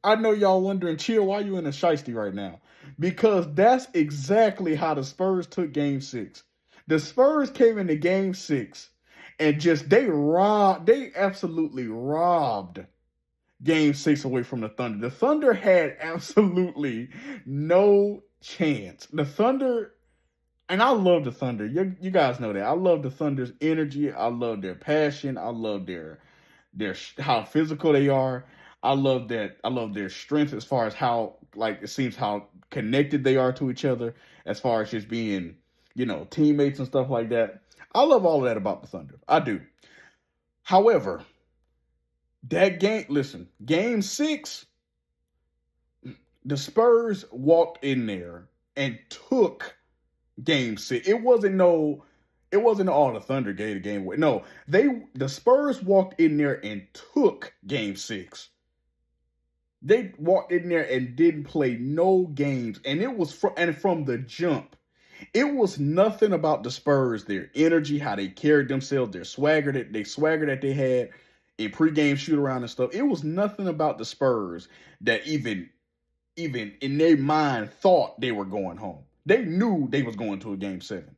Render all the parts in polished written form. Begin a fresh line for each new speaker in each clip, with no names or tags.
I know y'all wondering, Chill, why you in a shiesty right now? Because that's exactly how the Spurs took game six. The Spurs came into game six and just they absolutely robbed game six away from the Thunder. The Thunder had absolutely no chance. The Thunder, and I love the Thunder. You guys know that. I love the Thunder's energy. I love their passion. I love their how physical they are. I love that. I love their strength as far as how like it seems how connected they are to each other as far as just being teammates and stuff like that. I love all of that about the Thunder. I do. However, that game. Listen, game six, the Spurs walked in there and took game six. It wasn't all the Thunder gave the game away. No, the Spurs walked in there and took game six. They walked in there and didn't play no games, and it was from the jump. It was nothing about the Spurs, their energy, how they carried themselves, their swagger that they had in pregame shoot around and stuff. It was nothing about the Spurs that even in their mind thought they were going home. They knew they was going to a game seven.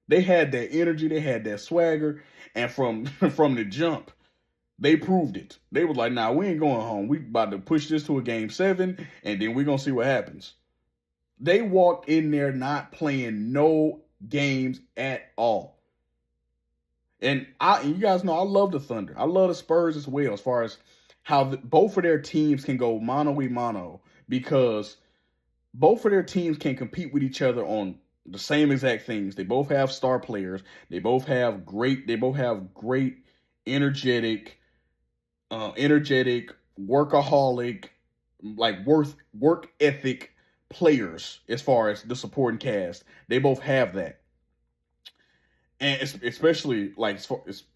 They had that energy, they had that swagger, and from from the jump, they proved it. They was like, "Nah, we ain't going home. We about to push this to a game seven, and then we gonna see what happens." They walked in there not playing no games at all. And you guys know I love the Thunder. I love the Spurs as well, as far as how both of their teams can go mano a mano because both of their teams can compete with each other on the same exact things. They both have star players. They both have great. They both have great, energetic, workaholic, like work ethic players. As far as the supporting cast, they both have that. And especially like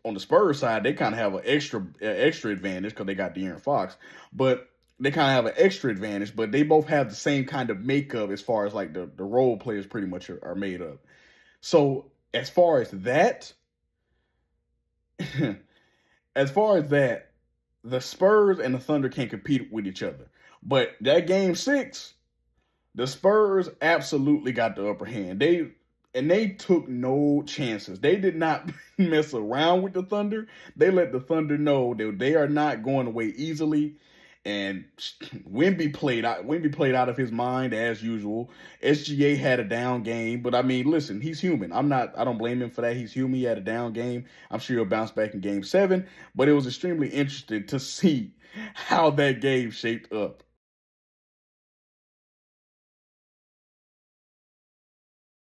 on the Spurs side, they kind of have an extra advantage because they got De'Aaron Fox, but they kind of have an extra advantage. But they both have the same kind of makeup as far as like the role players pretty much are made up. So as far as that, as far as that, the Spurs and the Thunder can compete with each other. But that game six, the Spurs absolutely got the upper hand. They took no chances. They did not mess around with the Thunder. They let the Thunder know that they are not going away easily. And Wemby played out. Wemby played out of his mind as usual. SGA had a down game, but I mean, listen, he's human. I don't blame him for that. He's human. He had a down game. I'm sure he'll bounce back in game seven. But it was extremely interesting to see how that game shaped up.